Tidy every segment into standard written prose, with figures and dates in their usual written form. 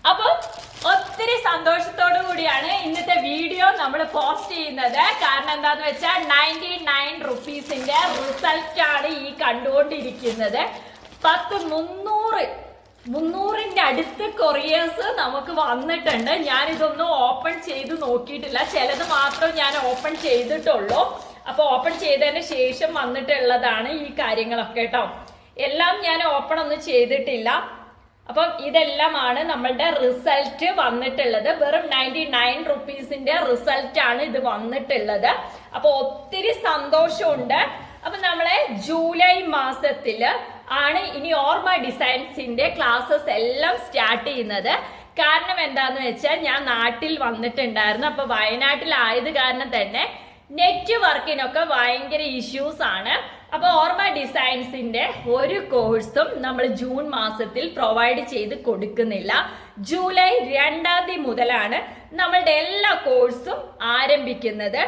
അപ്പൊ ഒത്തിരി സന്തോഷത്തോടു കൂടിയാണ് ഇന്നത്തെ വീഡിയോ നമ്മൾ പോസ്റ്റ് ചെയ്യുന്നത്. കാരണം എന്താന്ന് വെച്ചാൽ 99 റുപ്പീസിന്റെ റിസൾട്ട് ആണ് ഈ കണ്ടുകൊണ്ടിരിക്കുന്നത്. 300ന്റെ അടുത്ത് കൊറിയേഴ്സ് നമുക്ക് വന്നിട്ടുണ്ട്. ഞാനിതൊന്നും ഓപ്പൺ ചെയ്ത് നോക്കിയിട്ടില്ല, ചിലത് മാത്രം ഞാൻ ഓപ്പൺ ചെയ്തിട്ടുള്ളൂ. അപ്പൊ ഓപ്പൺ ചെയ്തതിന് ശേഷം വന്നിട്ടുള്ളതാണ് ഈ കാര്യങ്ങളൊക്കെ കേട്ടോ. എല്ലാം ഞാൻ ഓപ്പൺ ഒന്നും ചെയ്തിട്ടില്ല. അപ്പം ഇതെല്ലാമാണ് നമ്മളുടെ റിസൾട്ട് വന്നിട്ടുള്ളത്. വെറും 99 റുപ്പീസിന്റെ റിസൾട്ട് ആണ് ഇത് വന്നിട്ടുള്ളത്. അപ്പൊ ഒത്തിരി സന്തോഷമുണ്ട്. അപ്പൊ നമ്മളെ ജൂലൈ മാസത്തില് ആണ് ഇനി ഓർമ്മ ഡിസൈൻസിന്റെ ക്ലാസ്സസ് എല്ലാം സ്റ്റാർട്ട് ചെയ്യുന്നത്. കാരണം എന്താന്ന് വെച്ചാൽ ഞാൻ നാട്ടിൽ വന്നിട്ടുണ്ടായിരുന്നു. അപ്പൊ വയനാട്ടിലായത് കാരണം തന്നെ നെറ്റ്വർക്കിനൊക്കെ ഭയങ്കര ഇഷ്യൂസ് ആണ്. അപ്പൊ ഓർമ്മ ഡിസൈൻസിന്റെ ഒരു കോഴ്സും നമ്മൾ ജൂൺ മാസത്തിൽ പ്രൊവൈഡ് ചെയ്ത് കൊടുക്കുന്നില്ല. ജൂലൈ 2 മുതലാണ് നമ്മളുടെ എല്ലാ കോഴ്സും ആരംഭിക്കുന്നത്.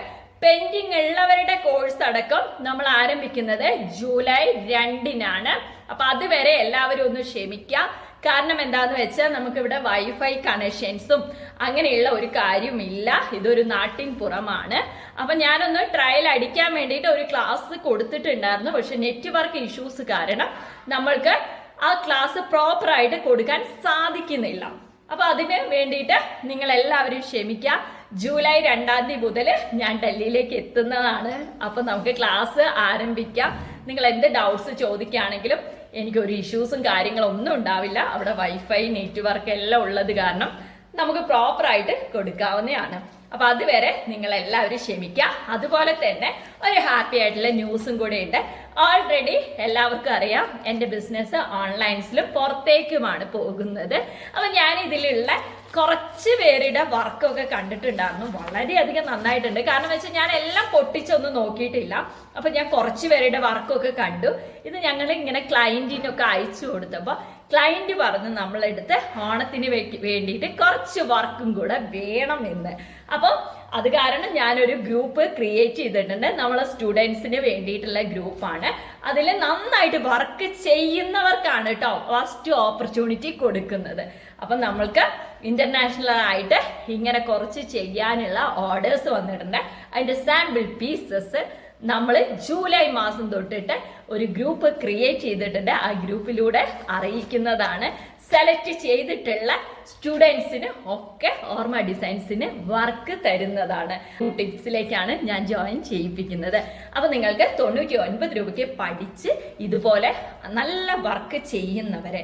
പെൻഡിങ് ഉള്ളവരുടെ കോഴ്സ് അടക്കം നമ്മൾ ആരംഭിക്കുന്നത് ജൂലൈ 2 അപ്പൊ അതുവരെ എല്ലാവരും ഒന്ന് ക്ഷമിക്കുക. കാരണം എന്താന്ന് വെച്ചാൽ നമുക്കിവിടെ വൈഫൈ കണക്ഷൻസും അങ്ങനെയുള്ള ഒരു കാര്യമില്ല. ഇതൊരു നാട്ടിൻ പുറമാണ്. അപ്പൊ ഞാനൊന്ന് ട്രയൽ അടിക്കാൻ വേണ്ടിയിട്ട് ഒരു ക്ലാസ് കൊടുത്തിട്ടുണ്ടായിരുന്നു. പക്ഷെ നെറ്റ്വർക്ക് ഇഷ്യൂസ് കാരണം നമ്മൾക്ക് ആ ക്ലാസ് പ്രോപ്പർ ആയിട്ട് കൊടുക്കാൻ സാധിക്കുന്നില്ല. അപ്പൊ അതിന് വേണ്ടിയിട്ട് നിങ്ങൾ എല്ലാവരും ക്ഷമിക്കുക. ജൂലൈ 2 മുതൽ ഞാൻ ഡൽഹിയിലേക്ക് എത്തുന്നതാണ്. അപ്പൊ നമുക്ക് ക്ലാസ് ആരംഭിക്കാം. നിങ്ങൾ എന്ത് ഡൗട്ട്സ് ചോദിക്കുകയാണെങ്കിലും എനിക്കൊരു ഇഷ്യൂസും കാര്യങ്ങളൊന്നും ഉണ്ടാവില്ല. അവിടെ വൈഫൈ നെറ്റ്വർക്ക് എല്ലാം ഉള്ളത് കാരണം നമുക്ക് പ്രോപ്പർ ആയിട്ട് കൊടുക്കാവുന്നതാണ്. അപ്പൊ അതുവരെ നിങ്ങൾ എല്ലാവരും ക്ഷമിക്കുക. അതുപോലെ തന്നെ ഒരു ഹാപ്പി ആയിട്ടുള്ള ന്യൂസും കൂടെ ഉണ്ട്. ഓൾറെഡി എല്ലാവർക്കും അറിയാം എൻ്റെ ബിസിനസ് ഓൺലൈൻസിലും പുറത്തേക്കുമാണ് പോകുന്നത്. അപ്പൊ ഞാൻ ഇതിലുള്ള കുറച്ച് പേരുടെ വർക്കൊക്കെ കണ്ടിട്ടുണ്ടായിരുന്നു. വളരെയധികം നന്നായിട്ടുണ്ട്. കാരണം വെച്ചാൽ ഞാൻ എല്ലാം പൊട്ടിച്ചൊന്നും നോക്കിയിട്ടില്ല. അപ്പൊ ഞാൻ കുറച്ച് പേരുടെ വർക്കൊക്കെ കണ്ടു. ഇത് ഞങ്ങൾ ഇങ്ങനെ ക്ലയന്റിനൊക്കെ അയച്ചു കൊടുത്തപ്പോൾ ക്ലയന്റ് പറഞ്ഞ് നമ്മളെടുത്ത് ഓണത്തിന് വേണ്ടിയിട്ട് കുറച്ച് വർക്കും കൂടെ വേണമെന്ന്. അപ്പോൾ അത് കാരണം ഞാനൊരു ഗ്രൂപ്പ് ക്രിയേറ്റ് ചെയ്തിട്ടുണ്ട്. നമ്മളെ സ്റ്റുഡൻസിന് വേണ്ടിയിട്ടുള്ള ഗ്രൂപ്പാണ്. അതിൽ നന്നായിട്ട് വർക്ക് ചെയ്യുന്നവർക്കാണ് കേട്ടോ ഫസ്റ്റ് ഓപ്പർച്യൂണിറ്റി കൊടുക്കുന്നത്. അപ്പം നമ്മൾക്ക് ഇന്റർനാഷണൽ ആയിട്ട് ഇങ്ങനെ കുറച്ച് ചെയ്യാനുള്ള ഓർഡേഴ്സ് വന്നിട്ടുണ്ട്. അതിന്റെ സാമ്പിൾ പീസസ് നമ്മൾ ജൂലൈ മാസം തൊട്ടിട്ട് ഒരു ഗ്രൂപ്പ് ക്രിയേറ്റ് ചെയ്തിട്ടുണ്ട്. ആ ഗ്രൂപ്പിലൂടെ അറിയിക്കുന്നതാണ്. സെലക്ട് ചെയ്തിട്ടുള്ള സ്റ്റുഡൻസിന് ഒക്കെ ഓർമ്മ ഡിസൈൻസിന് വർക്ക് തരുന്നതാണ്. ടിപ്സിലേക്കാണ് ഞാൻ ജോയിൻ ചെയ്യിപ്പിക്കുന്നത്. അപ്പൊ നിങ്ങൾക്ക് 99 രൂപയ്ക്ക് പഠിച്ച് ഇതുപോലെ നല്ല വർക്ക് ചെയ്യുന്നവരെ